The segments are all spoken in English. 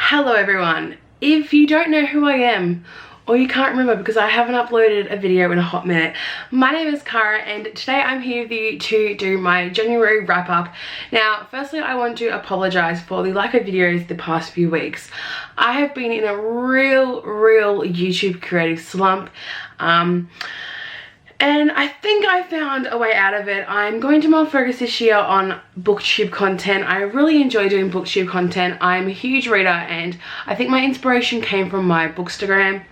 Hello everyone. If you don't know who I am, or you can't remember because I haven't uploaded a video in a hot minute, my name is Cara and today I'm here with you to do my January wrap up. Now, firstly I want to apologise for the lack of videos the past few weeks. I have been in a real YouTube creative slump. And I think I found a way out of it. I'm going to more focus this year on booktube content. I really enjoy doing booktube content. I'm a huge reader and I think my inspiration came from my Bookstagram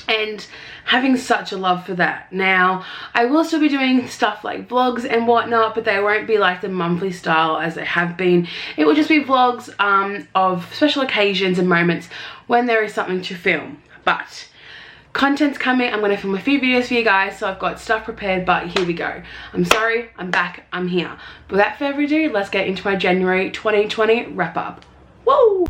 and having such a love for that. Now, I will still be doing stuff like vlogs and whatnot, but they won't be like the monthly style as they have been. It will just be vlogs of special occasions and moments when there is something to film. But content's coming. I'm going to film a few videos for you guys, so I've got stuff prepared, but here we go. I'm sorry, I'm back, I'm here. But without further ado, let's get into my January 2020 wrap up. Woo!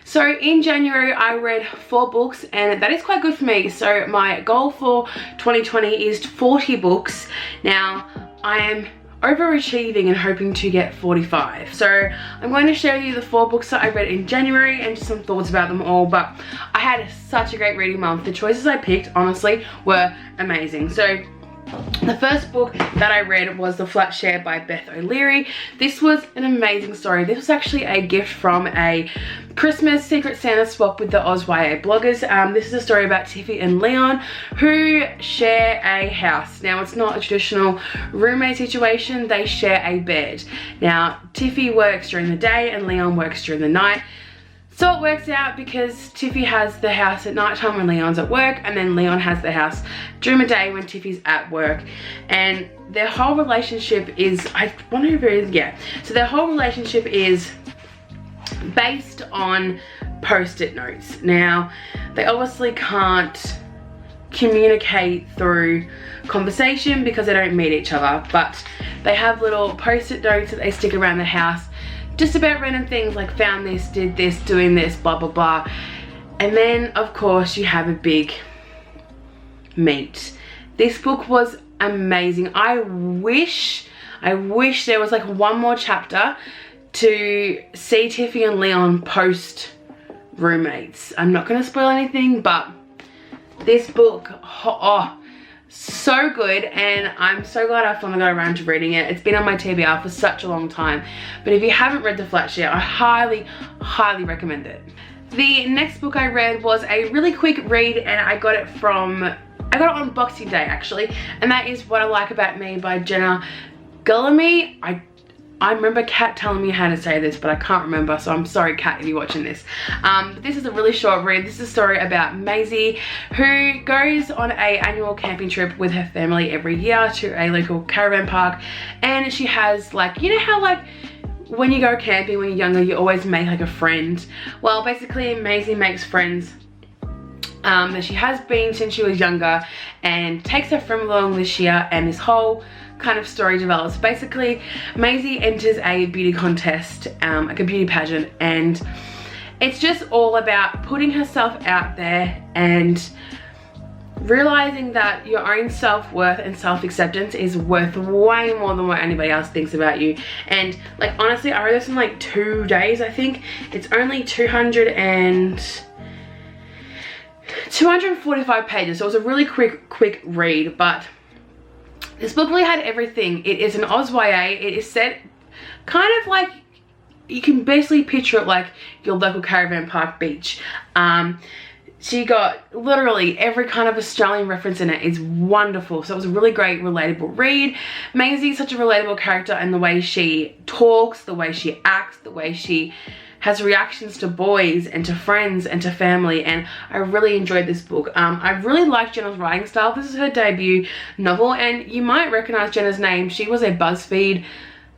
So in January I read 4 books and that is quite good for me. So my goal for 2020 is 40 books. Now I am overachieving and hoping to get 45. So I'm going to show you the 4 books that I read in January and just some thoughts about them all. But I had such a great reading month. The choices I picked honestly were amazing. So the first book that I read was The Flat Share by Beth O'Leary. This was an amazing story. This was actually a gift from a Christmas Secret Santa swap with the OzYA bloggers. This is a story about Tiffy and Leon who share a house. Now, it's not a traditional roommate situation. They share a bed. Now, Tiffy works during the day and Leon works during the night. So it works out because Tiffy has the house at night time when Leon's at work, and then Leon has the house during the day when Tiffy's at work. And their whole relationship is, I wonder if it is, yeah. So their whole relationship is based on post-it notes. Now, they obviously can't communicate through conversation because they don't meet each other, but they have little post-it notes that they stick around the house just about random things like found this, did this, doing this, blah blah blah. And then of course you have a big meet. This book was amazing. I wish there was like one more chapter to see Tiffy and Leon post roommates. I'm not going to spoil anything, but this book, oh, so good, and I'm so glad I finally got around to reading it. It's been on my TBR for such a long time, but if you haven't read The Flat Share, I highly recommend it. The next book I read was a really quick read, and I got it on Boxing Day actually, and that is What I Like About Me by Jenna Guillamy. I remember Kat telling me how to say this, but I can't remember, so I'm sorry Kat if you're watching this. But this is a really short read. This is a story about Maisie, who goes on a annual camping trip with her family every year to a local caravan park, and she has, like, you know how like when you go camping when you're younger you always make like a friend? Well, basically Maisie makes friends that she has been since she was younger and takes her friend along this year, and this whole kind of story develops. Basically, Maisie enters a beauty contest, like a beauty pageant, and it's just all about putting herself out there and realizing that your own self-worth and self-acceptance is worth way more than what anybody else thinks about you. And like honestly, I read this in like 2 days. I think it's only 245 pages, so it was a really quick read, but this book really had everything. It is an OzYA. It is set kind of like, you can basically picture it like your local caravan park beach. She got literally every kind of Australian reference in it. It's wonderful. So it was a really great, relatable read. Maisie is such a relatable character, and the way she talks, the way she acts, the way she has reactions to boys and to friends and to family, and I really enjoyed this book. I really liked Jenna's writing style. This is her debut novel, and you might recognize Jenna's name. She was a BuzzFeed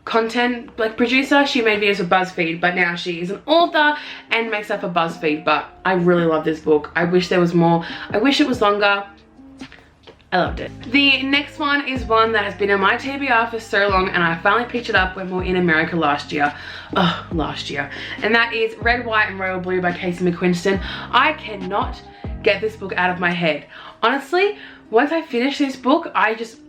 content like producer. She made videos for BuzzFeed, but now she is an author and makes stuff for BuzzFeed. But I really love this book. I wish there was more. I wish it was longer. I loved it. The next one is one that has been on my TBR for so long, and I finally picked it up when we were in America last year. Oh, last year. And that is Red, White and Royal Blue by Casey McQuiston. I cannot get this book out of my head. Honestly, once I finish this book, I just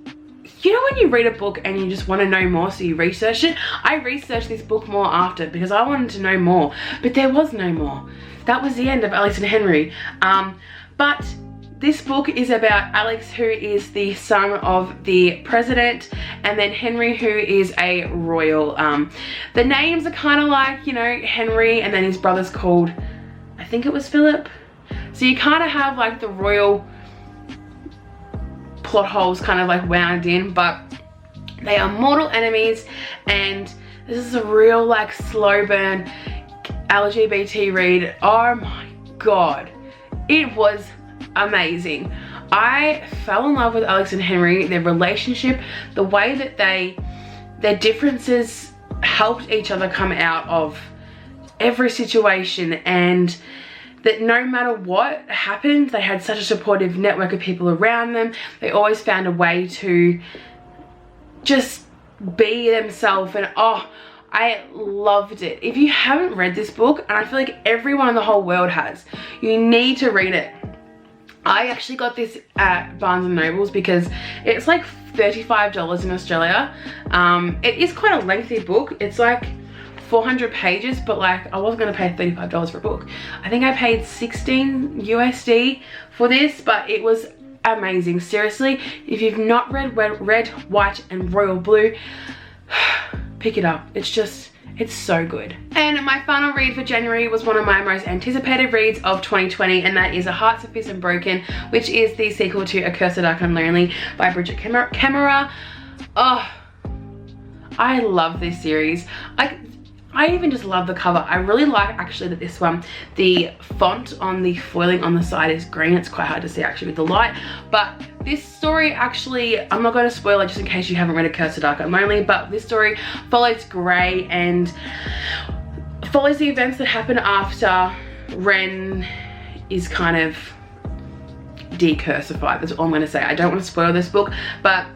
you know when you read a book and you just want to know more, so you research it? I researched this book more after because I wanted to know more, but there was no more. That was the end of Alex and Henry. But this book is about Alex, who is the son of the president, and then Henry, who is a royal. The names are kind of like, you know, Henry, and then his brother's called, I think it was Philip. So you kind of have like the royal plot holes kind of like wound in, but they are mortal enemies, and this is a real like slow burn LGBT read. Oh my god, it was amazing. I fell in love with Alex and Henry, their relationship, the way that their differences helped each other come out of every situation, and that no matter what happened, they had such a supportive network of people around them. They always found a way to just be themselves, and oh, I loved it. If you haven't read this book, and I feel like everyone in the whole world has, you need to read it. I actually got this at Barnes & Nobles because it's like $35 in Australia. It is quite a lengthy book. It's like 400 pages, but like I wasn't gonna pay $35 for a book. I think I paid 16 USD for this, but it was amazing. Seriously, if you've not read Red, White and Royal Blue, pick it up. It's so good. And my final read for January was one of my most anticipated reads of 2020, and that is A Heart So Fierce and Broken, which is the sequel to A Curse So Dark and Lonely by Bridget Kemmerer. Oh, I love this series. I even just love the cover. I really like actually that this one, the font on the foiling on the side is green. It's quite hard to see actually with the light, but this story actually, I'm not going to spoil it just in case you haven't read A Curse So Dark and Lonely, but this story follows Grey and follows the events that happen after Ren is kind of decursified. That's all I'm going to say. I don't want to spoil this book, but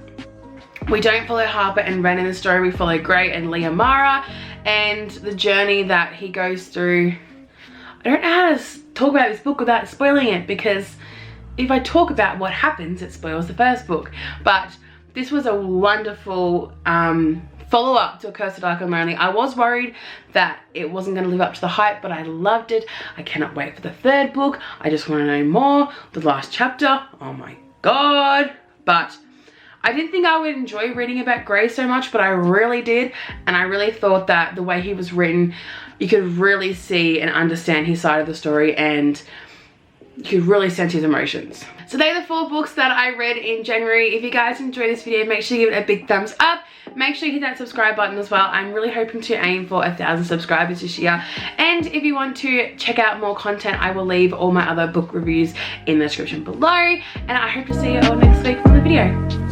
we don't follow Harper and Ren in the story. We follow Grey and Leah Mara and the journey that he goes through. I don't know how to talk about this book without spoiling it, because if I talk about what happens, it spoils the first book. But this was a wonderful follow-up to A Curse So Dark and Lonely. I was worried that it wasn't going to live up to the hype, but I loved it. I cannot wait for the third book. I just want to know more. The last chapter, oh my god. But I didn't think I would enjoy reading about Grey so much, but I really did. And I really thought that the way he was written, you could really see and understand his side of the story, and you could really sense his emotions. So they're the 4 books that I read in January. If you guys enjoyed this video, make sure you give it a big thumbs up. Make sure you hit that subscribe button as well. I'm really hoping to aim for 1,000 subscribers this year. And if you want to check out more content, I will leave all my other book reviews in the description below. And I hope to see you all next week for the video.